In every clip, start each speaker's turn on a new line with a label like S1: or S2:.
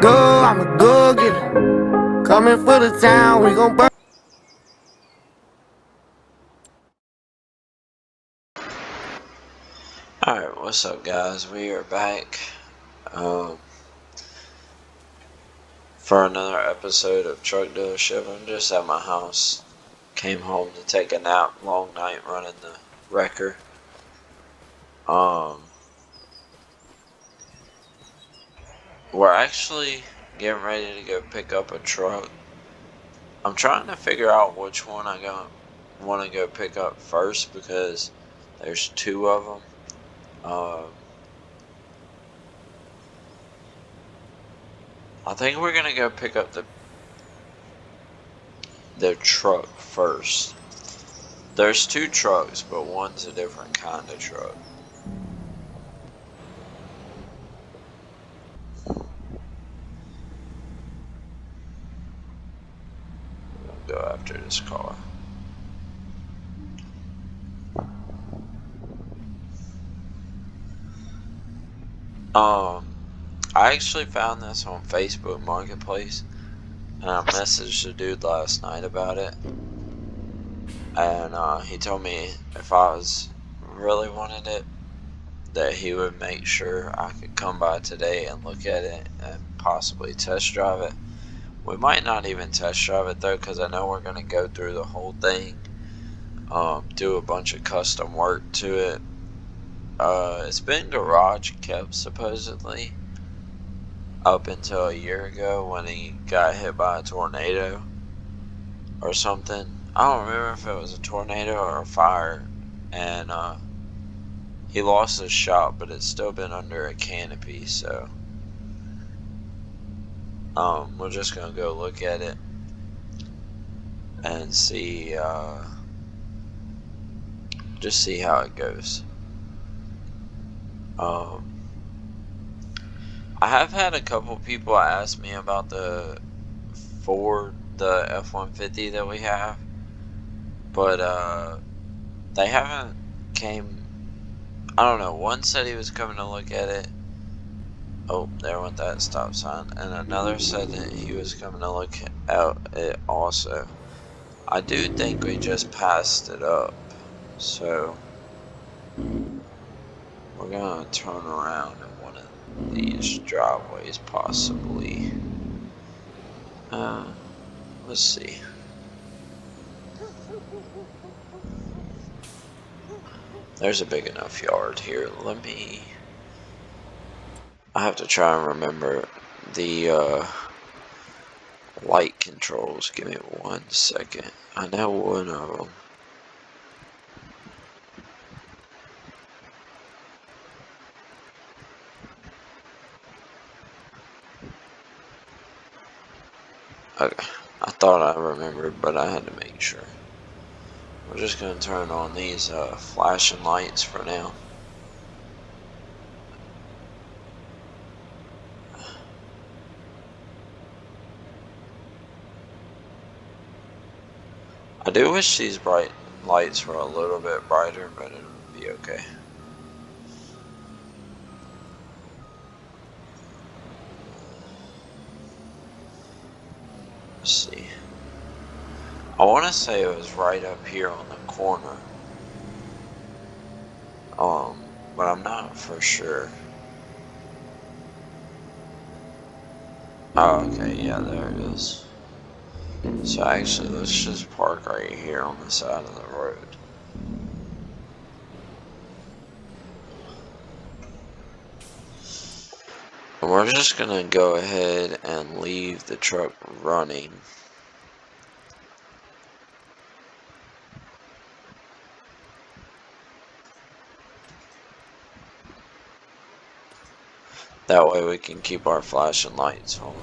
S1: Go, I'm a go getter. Coming for the town, we gon' burn.
S2: Alright, what's up guys? We are back for another episode of Truck Dealership. I'm just at my house. Came home to take a nap. Long night running the wrecker. We're actually getting ready to go pick up a truck. I'm trying to figure out which one I want to go pick up first because there's two of them. I think we're gonna go pick up the truck first. There's two trucks, but one's a different kind of truck. We'll go after this car. I actually found this on Facebook Marketplace, and I messaged the dude last night about it, and he told me if I really wanted it, that he would make sure I could come by today and look at it and possibly test drive it. We might not even test drive it though, because I know we're going to go through the whole thing, do a bunch of custom work to it. It's been garage kept supposedly up until a year ago when he got hit by a tornado or something. I don't remember if it was a tornado or a fire, and he lost his shop, but it's still been under a canopy, so we're just gonna go look at it and see just see how it goes. I have had a couple people ask me about the Ford, the F-150 that we have, but they haven't came. I don't know, one said he was coming to look at it. Oh, there went that stop sign. And another said that he was coming to look at it also. I do think we just passed it up, so we're gonna turn around in one of these driveways possibly. Let's see. There's a big enough yard here. I have to try and remember the light controls. Give me 1 second. I know one of them. Okay, I thought I remembered, but I had to make sure. We're just going to turn on these flashing lights for now. I do wish these bright lights were a little bit brighter, but it would be okay. Let's see. I want to say it was right up here on the corner. But I'm not for sure. Oh, okay, yeah, there it is. So actually, let's just park right here on the side of the road. And we're just gonna go ahead and leave the truck running. That way we can keep our flashing lights on.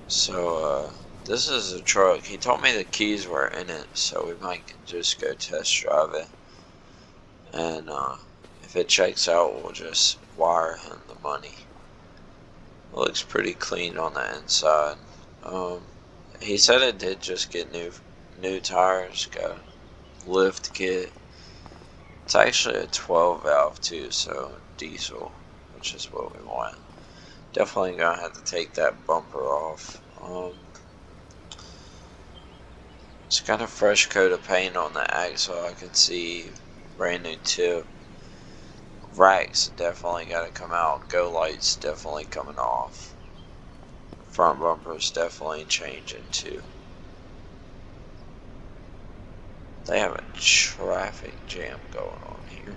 S2: So, this is a truck. He told me the keys were in it, so we might just go test drive it. And, if it checks out, we'll just wire him the money. It looks pretty clean on the inside. He said it did just get new tires, got a lift kit. It's actually a 12 valve too, so diesel, which is what we want. Definitely gonna have to take that bumper off. It's got a fresh coat of paint on the axle. I can see brand new tip. Racks definitely got to come out. Go lights definitely coming off. Front bumper's definitely changing too. They have a traffic jam going on here.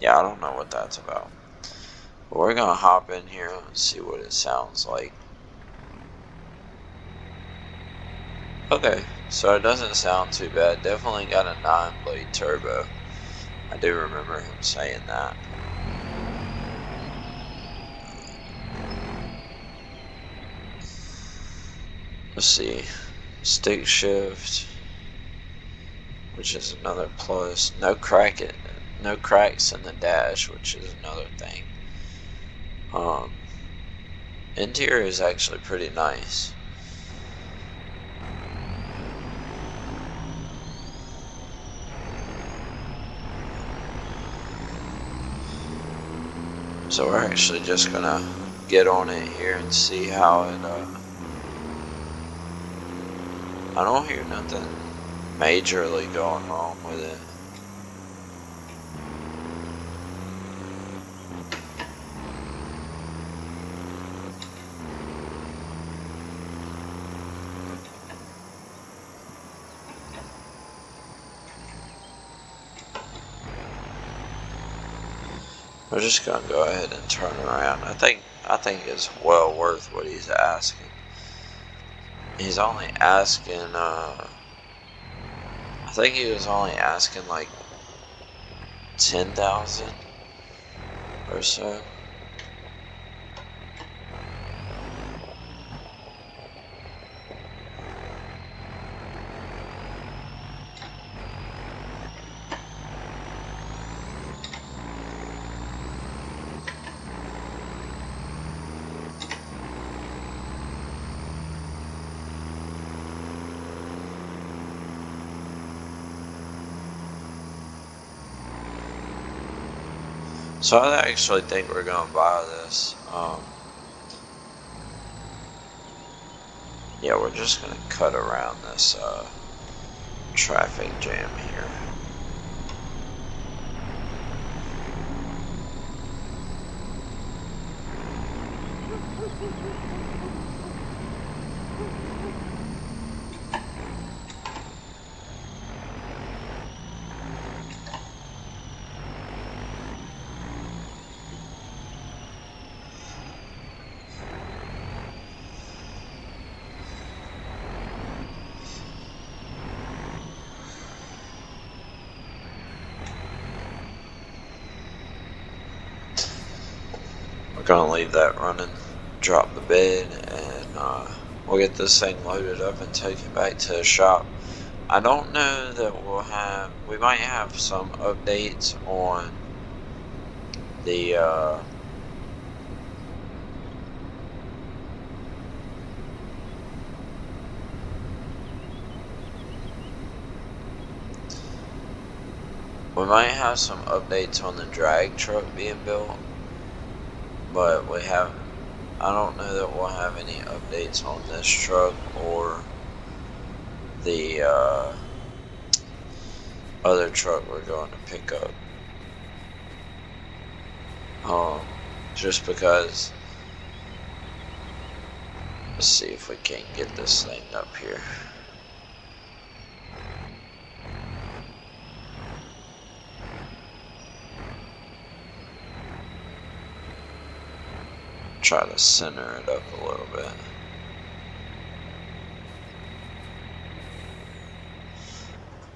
S2: Yeah, I don't know what that's about. But we're gonna hop in here and see what it sounds like. Okay, so it doesn't sound too bad. Definitely got a 9-blade turbo. I do remember him saying that. Let's see. Stick shift, which is another plus. No cracks in the dash, which is another thing. Interior is actually pretty nice. So we're actually just gonna get on it here and see how it, I don't hear nothing majorly going wrong with it. We're just gonna go ahead and turn around. I think it's well worth what he's asking. He's only asking, I think he was only asking like 10,000 or so. So I actually think we're gonna buy this. Yeah, we're just gonna cut around this traffic jam here. We're gonna leave that running, drop the bed, and we'll get this thing loaded up and take it back to the shop. I don't know that we might have some updates on the we might have some updates on the drag truck being built, but I don't know that we'll have any updates on this truck or the other truck we're going to pick up. Just because, let's see if we can't get this thing up here. Try to center it up a little bit.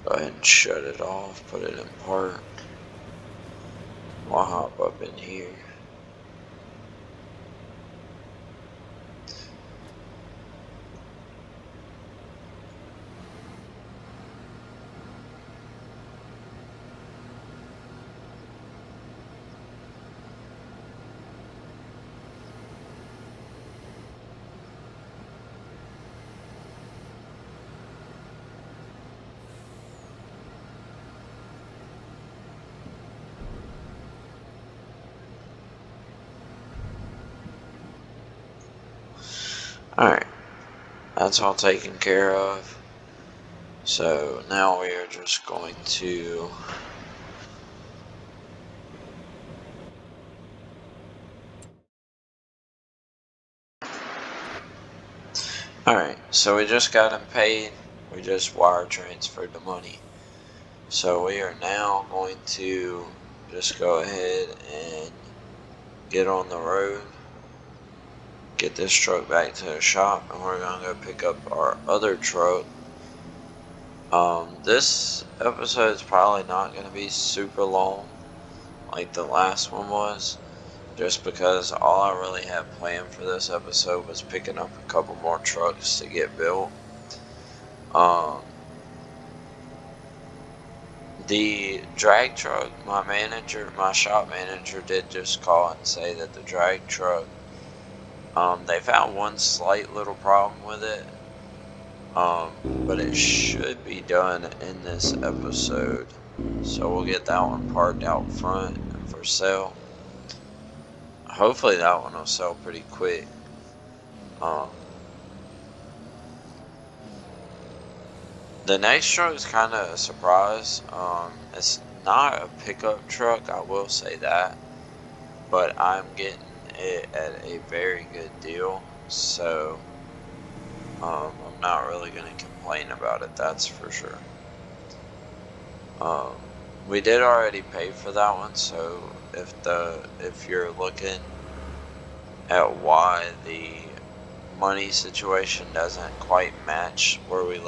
S2: Go ahead and shut it off, put it in park. We'll hop up in here. Alright, that's all taken care of. So now we are just going to Alright, so we just got him paid. We just wire transferred the money. So we are now going to just go ahead and get on the road, get this truck back to the shop, and we're gonna go pick up our other truck. This episode is probably not gonna be super long like the last one was, just because all I really had planned for this episode was picking up a couple more trucks to get built. The drag truck, my shop manager did just call and say that the drag truck, they found one slight little problem with it, but it should be done in this episode. So we'll get that one parked out front and for sale. Hopefully that one will sell pretty quick. The next truck is kind of a surprise. It's not a pickup truck, I will say that, but I'm getting it at a very good deal, so I'm not really going to complain about it, that's for sure. We did already pay for that one, so if you're looking at why the money situation doesn't quite match where we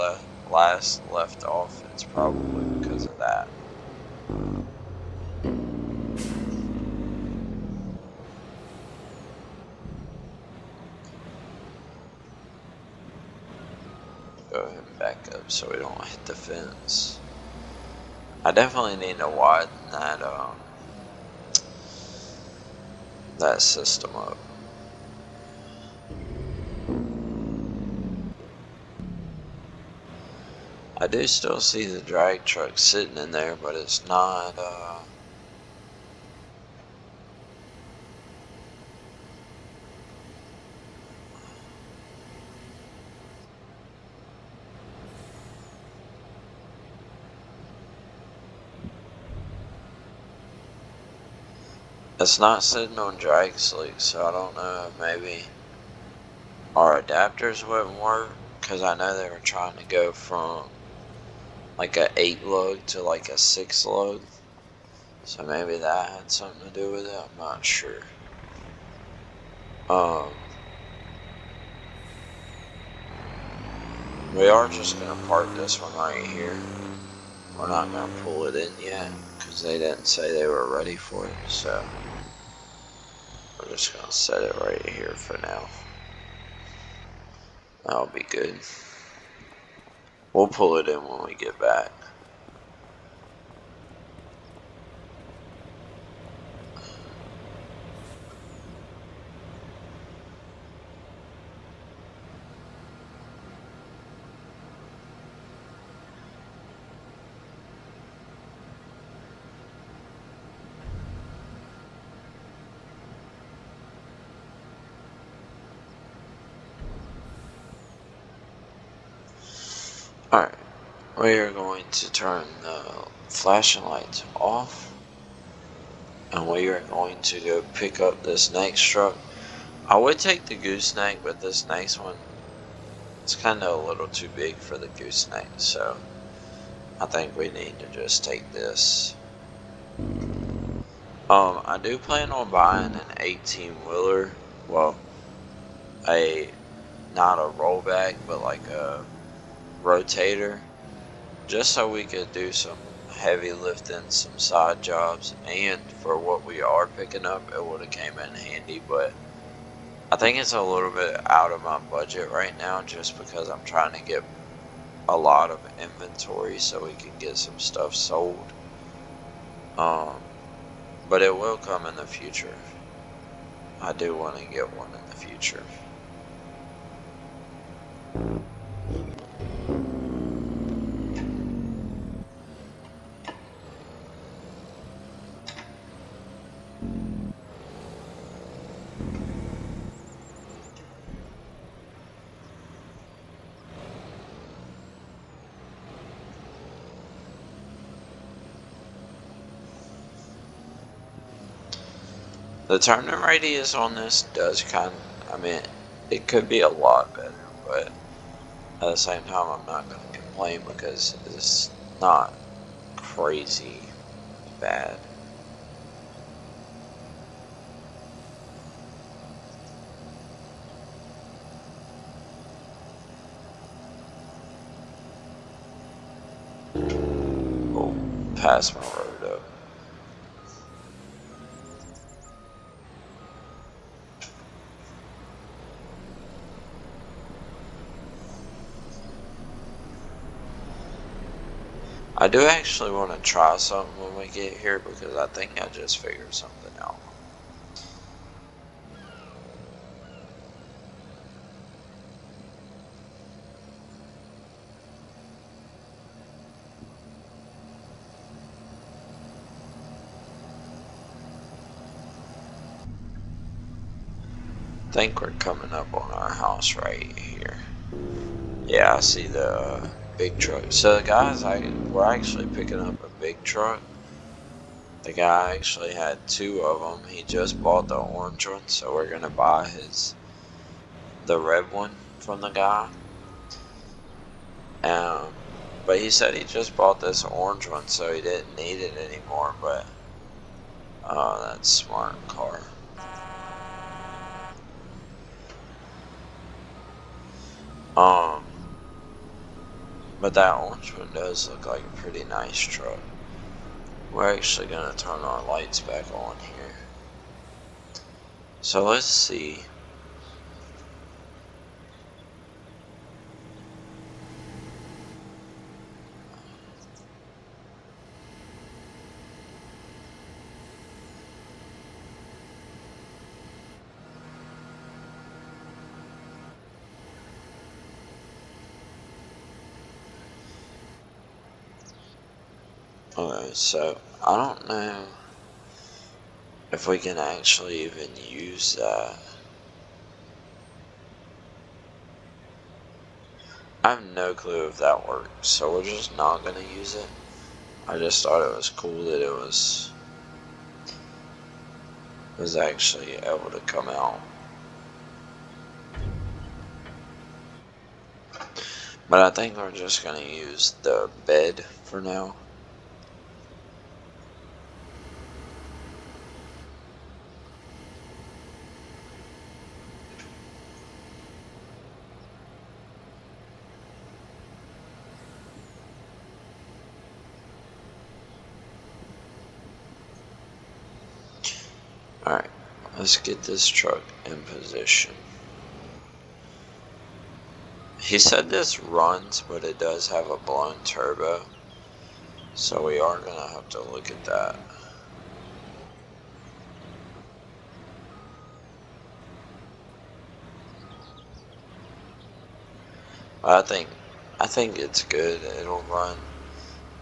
S2: last left off, it's probably because of that. Go ahead and back up so we don't hit the fence. I definitely need to widen that system up. I do still see the drag truck sitting in there, but it's not, it's not sitting on drag slicks, so I don't know if maybe our adapters wouldn't work, because I know they were trying to go from like a 8 lug to like a 6 lug, so maybe that had something to do with it, I'm not sure. We are just going to park this one right here. We're not going to pull it in yet, because they didn't say they were ready for it, so we're just going to set it right here for now. That'll be good. We'll pull it in when we get back. Alright, we are going to turn the flashing lights off, and we are going to go pick up this next truck. I would take the gooseneck, but this next one, it's kind of a little too big for the gooseneck, so I think we need to just take this. I do plan on buying an 18-wheeler, well, not a rollback, but like a rotator, just so we could do some heavy lifting, some side jobs, and for what we are picking up, it would have came in handy, but I think it's a little bit out of my budget right now, just because I'm trying to get a lot of inventory so we can get some stuff sold. But it will come in the future. I do want to get one in the future. The turning radius on this does I mean, it could be a lot better, but at the same time, I'm not going to complain because it's not crazy bad. Oh, pass my road up. I do actually want to try something when we get here because I think I just figured something out. I think we're coming up on our house right here. Yeah, I see the big truck. So the guys, we're actually picking up a big truck. The guy actually had 2 of them. He just bought the orange one, so we're gonna buy the red one from the guy. But he said he just bought this orange one, so he didn't need it anymore. But oh, that's smart car. Um, but that orange one does look like a pretty nice truck. We're actually gonna turn our lights back on here. So let's see. Okay, so I don't know if we can actually even use that. I have no clue if that works, so we're just not gonna use it. I just thought it was cool that it was actually able to come out. But I think we're just gonna use the bed for now. Alright, let's get this truck in position. He said this runs, but it does have a blown turbo. So we are gonna have to look at that. But I think it's good. It'll run.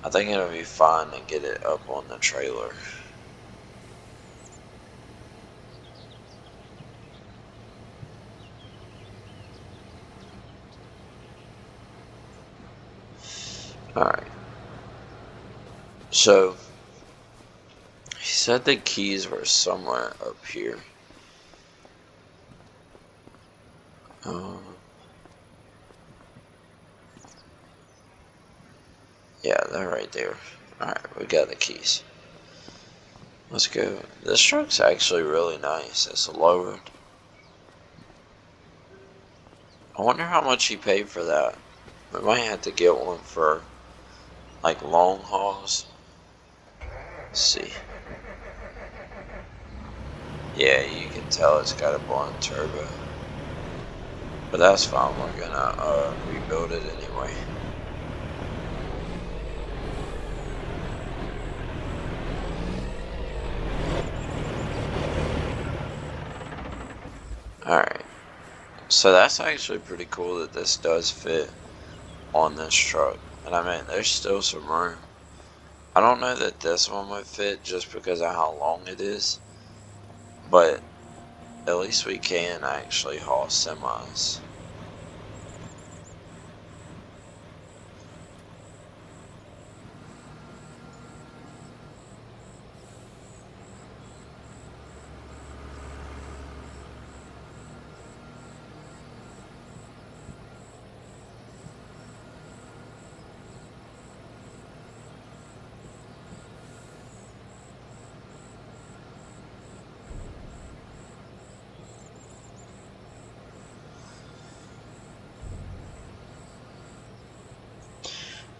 S2: I think it'll be fine to get it up on the trailer. Alright. So, he said the keys were somewhere up here. Yeah, they're right there. Alright, we got the keys. Let's go. This truck's actually really nice. It's lowered. I wonder how much he paid for that. We might have to get one for like long hauls. Let's see. Yeah, you can tell it's got a blown turbo. But that's fine, we're gonna rebuild it anyway. Alright. So that's actually pretty cool that this does fit on this truck. And I mean, there's still some room. I don't know that this one would fit just because of how long it is. But at least we can actually haul semis.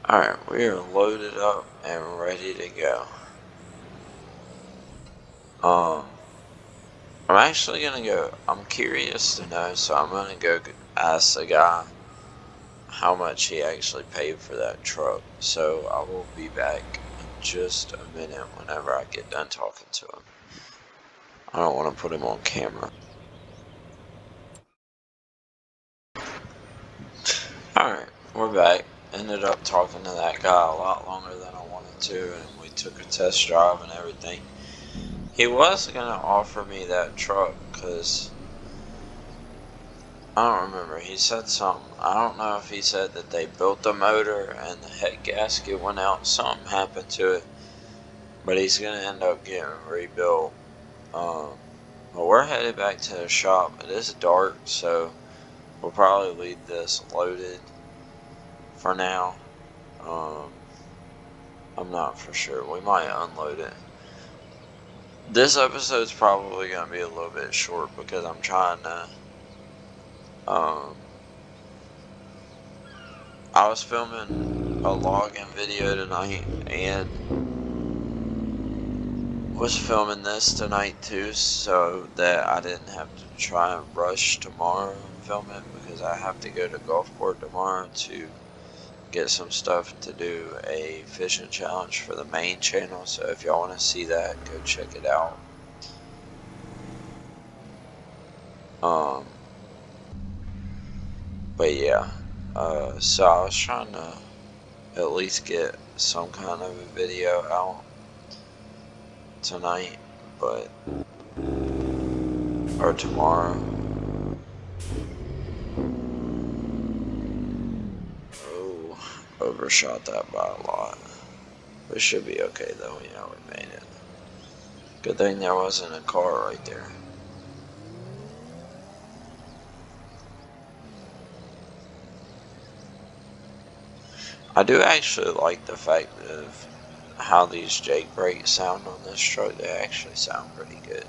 S2: Alright, we are loaded up and ready to go. I'm actually gonna go, I'm curious to know, so I'm gonna go ask the guy how much he actually paid for that truck. So I will be back in just a minute whenever I get done talking to him. I don't want to put him on camera. Alright, we're back. Ended up talking to that guy a lot longer than I wanted to, and we took a test drive and everything. He was gonna offer me that truck, because I don't remember, he said something. I don't know if he said that they built the motor and the head gasket went out, something happened to it, but he's gonna end up getting rebuilt. But we're headed back to the shop. It is dark, so we'll probably leave this loaded for now. I'm not for sure. We might unload it. This episode's probably going to be a little bit short because I'm trying to, I was filming a login video tonight and was filming this tonight too, so that I didn't have to try and rush tomorrow and film it, because I have to go to Gulfport tomorrow to get some stuff to do a fishing challenge for the main channel. So if y'all want to see that, go check it out. But yeah, so I was trying to at least get some kind of a video out tonight, or tomorrow. Oh, overshot that by a lot. We should be okay though, yeah, we made it. Good thing there wasn't a car right there. I do actually like the fact of how these Jake brakes sound on this truck. They actually sound pretty good.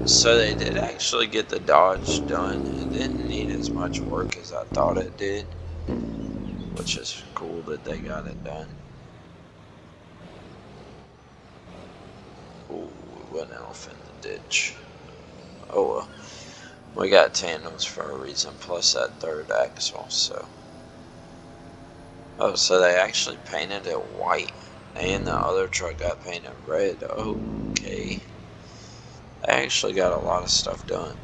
S2: So they did actually get the Dodge done. It didn't need as much work as I thought it did, which is cool that they got it done. Ooh, we went off in the ditch. Oh well. We got tandems for a reason, plus that third axle, so. Oh, so they actually painted it white, and the other truck got painted red. Okay. They actually got a lot of stuff done.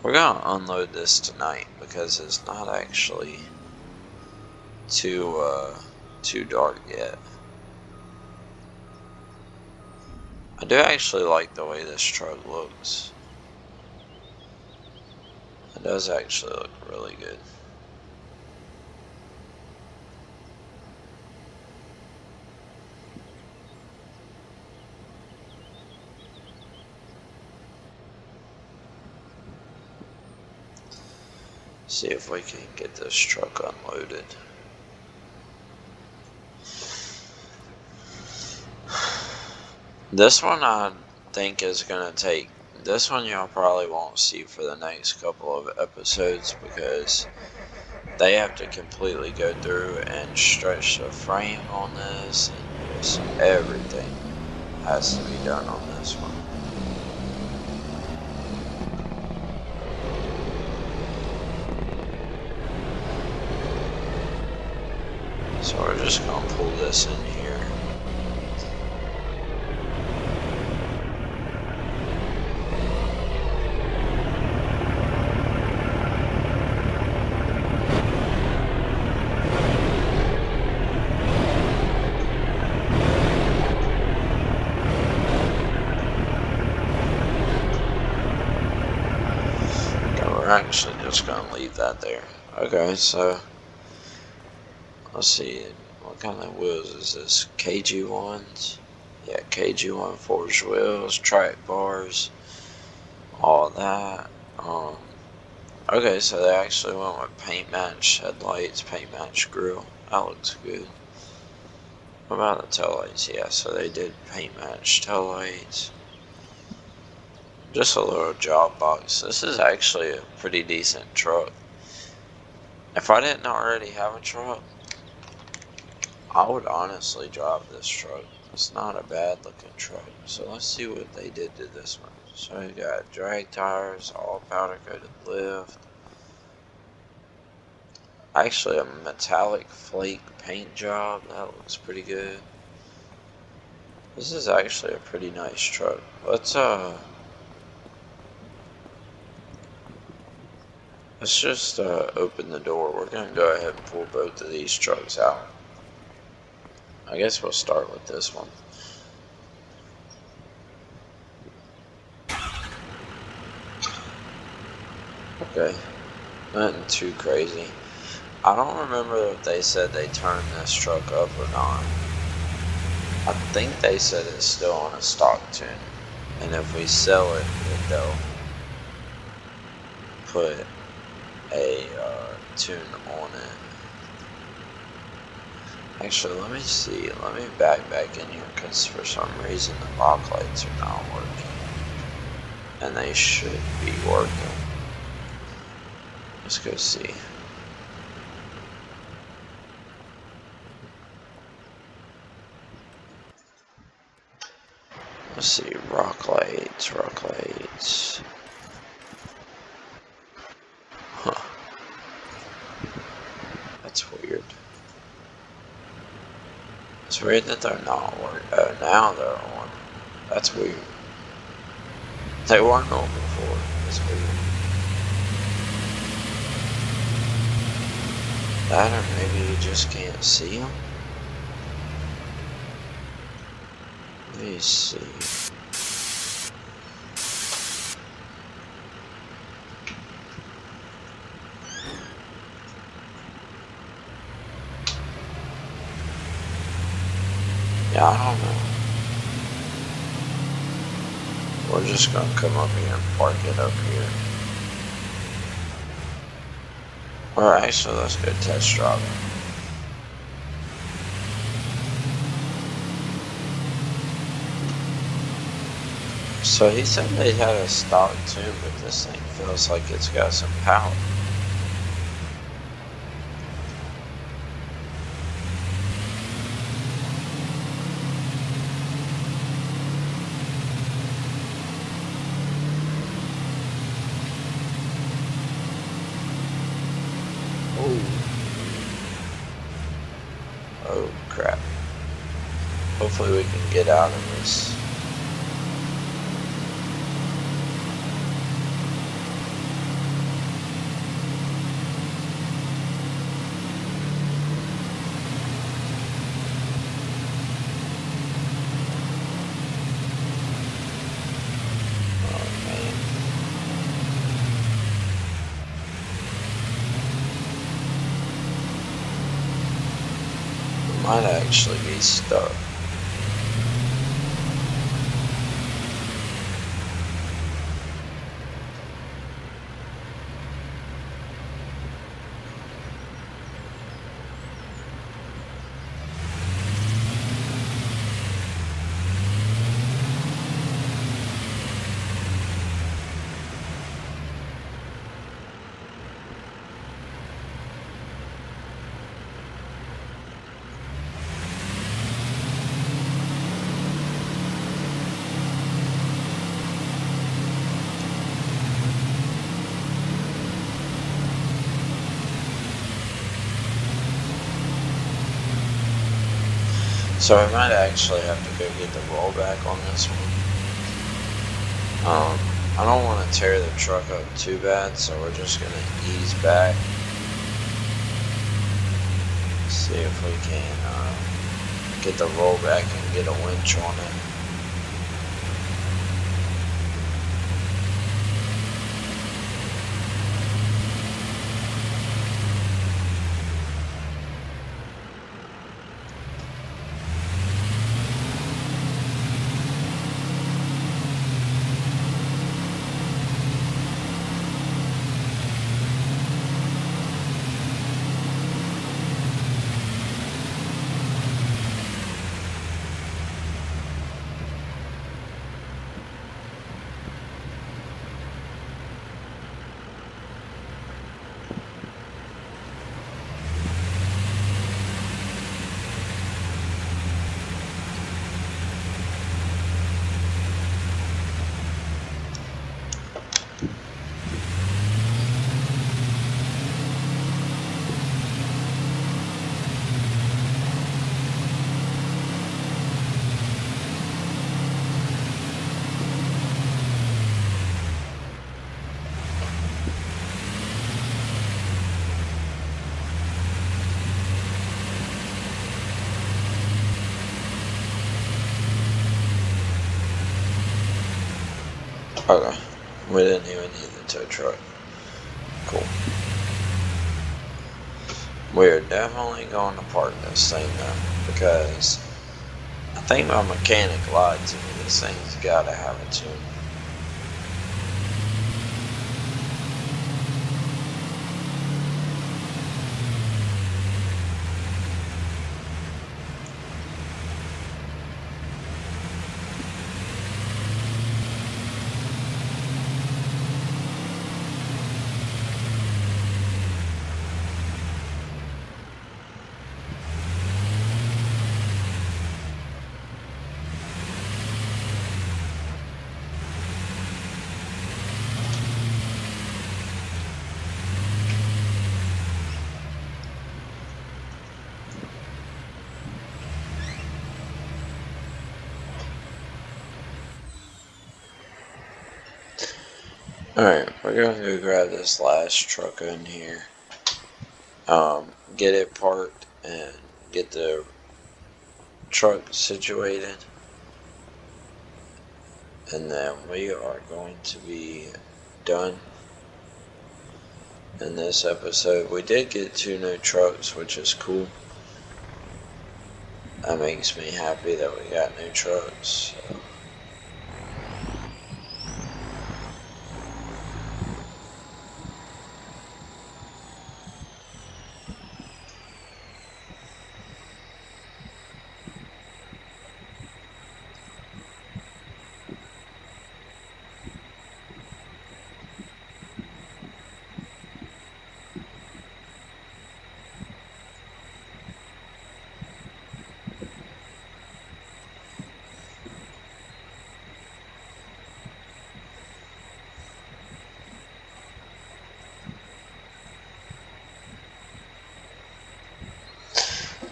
S2: We're gonna unload this tonight because it's not actually too dark yet. I do actually like the way this truck looks. It does actually look really good. See if we can get this truck unloaded. This one I think is gonna take, this one y'all probably won't see for the next couple of episodes, because they have to completely go through and stretch the frame on this, and just everything has to be done on this one. So we're just gonna pull this in here. We're actually just gonna leave that there. Okay, so let's see, what kind of wheels is this? KG1s? Yeah, KG1 forged wheels, track bars, all that. Okay, so they actually went with paint match headlights, paint match grille. That looks good. What about the taillights? Yeah, so they did paint match taillights. Just a little job box. This is actually a pretty decent truck. If I didn't already have a truck, I would honestly drive this truck. It's not a bad looking truck. So let's see what they did to this one. So you got drag tires, all powder coated lift. Actually a metallic flake paint job. That looks pretty good. This is actually a pretty nice truck. Let's just open the door. We're gonna go ahead and pull both of these trucks out. I guess we'll start with this one. Okay, nothing too crazy. I don't remember if they said they turned this truck up or not. I think they said it's still on a stock tune, and if we sell it, they'll put a tune on it. Actually, let me see. Let me back in here because for some reason the lock lights are not working, and they should be working. Let's go see. Let's see, rock lights. Huh. That's weird. It's weird that they're not working. Oh, now they're on. That's weird. They weren't on before. That's weird. That or maybe you just can't see them? Let me see. Yeah, I don't know. We're just gonna come up here and park it up here. Or actually, let's go test drive it. So he said they had a stock tune, but this thing feels like it's got some power. Oh crap. Hopefully we can get out of this. Might actually be stuck. So I might actually have to go get the rollback on this one. I don't want to tear the truck up too bad, so we're just going to ease back. See if we can get the rollback and get a winch on it. Okay. We didn't even need the tow truck. Cool. We're definitely going to park this thing though, because I think my mechanic lied to me. This thing's gotta have a tune. Alright, we're gonna go grab this last truck in here. Get it parked and get the truck situated. And then we are going to be done in this episode. We did get 2 new trucks, which is cool. That makes me happy that we got new trucks. So.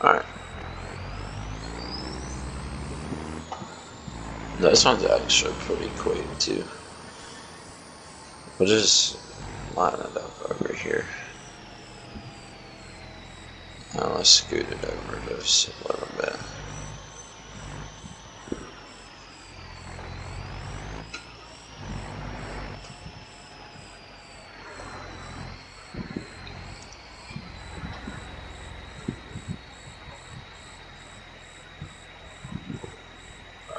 S2: Alright. This one's actually pretty quick too. We'll just line it up over here. Now let's scoot it over just a little bit.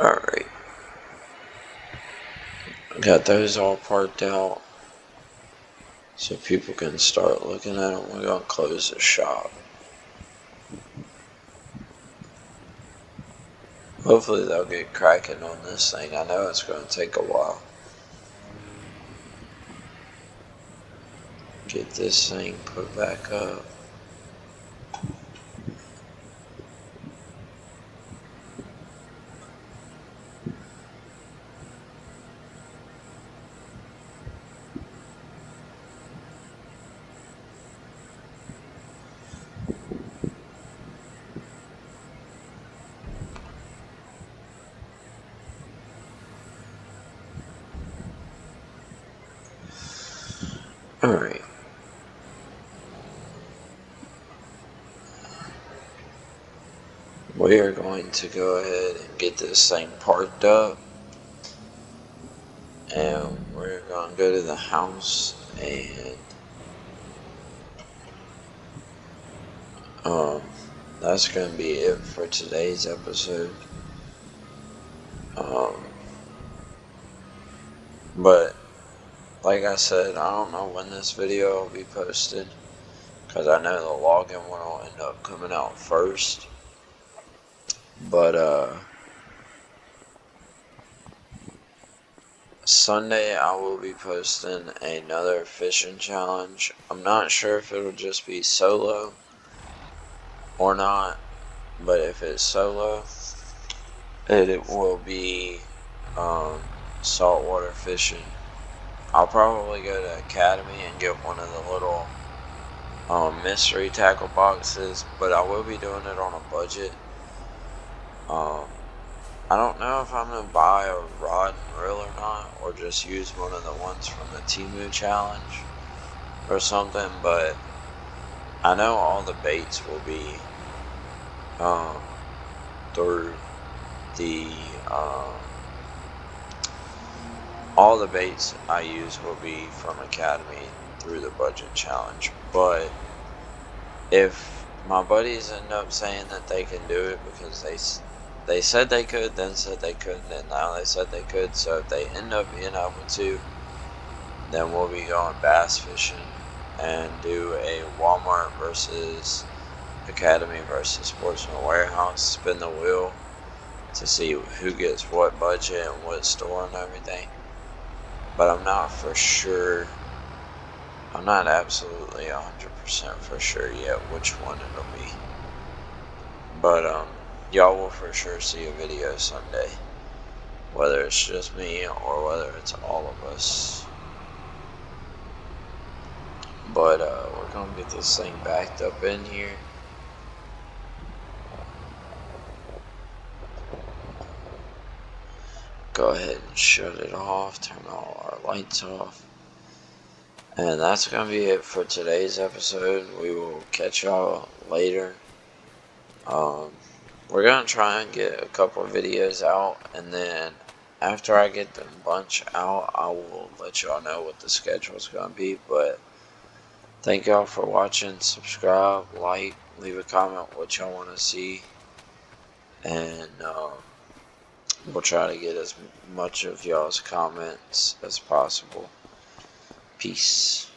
S2: Alright. Got those all parked out so people can start looking at them. We're going to close the shop. Hopefully they'll get cracking on this thing. I know it's going to take a while. Get this thing put back up. Alright. We are going to go ahead and get this thing parked up. And we're going to go to the house and that's going to be it for today's episode. But like I said, I don't know when this video will be posted, because I know the login one will end up coming out first. But Sunday I will be posting another fishing challenge. I'm not sure if it'll just be solo or not, but if it's solo, it will be saltwater fishing. I'll probably go to Academy and get one of the little mystery tackle boxes, but I will be doing it on a budget. I don't know if I'm going to buy a rod and reel or not, or just use one of the ones from the Temu challenge or something, but I know all the baits will be through the all the baits I use will be from Academy through the budget challenge. But if my buddies end up saying that they can do it because they said they could, then said they couldn't, and now they said they could, so if they end up being able to, then we'll be going bass fishing and do a Walmart versus Academy versus Sportsman Warehouse, spin the wheel to see who gets what budget and what store and everything. But I'm not for sure, I'm not absolutely 100% for sure yet which one it'll be. But y'all will for sure see a video Sunday, whether it's just me or whether it's all of us. But we're gonna get this thing backed up in here. Go ahead and shut it off, turn all our lights off. And that's going to be it for today's episode. We will catch y'all later. We're going to try and get a couple of videos out, and then after I get the bunch out, I will let y'all know what the schedule is going to be. But thank y'all for watching. Subscribe, like, leave a comment what y'all want to see. And we'll try to get as much of y'all's comments as possible. Peace.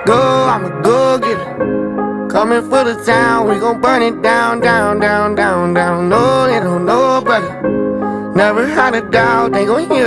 S1: Go, I'ma go get it. Coming for the town, we gon' burn it down, down, down, down, down. No, they don't know, brother. Never had a doubt, they gon' hear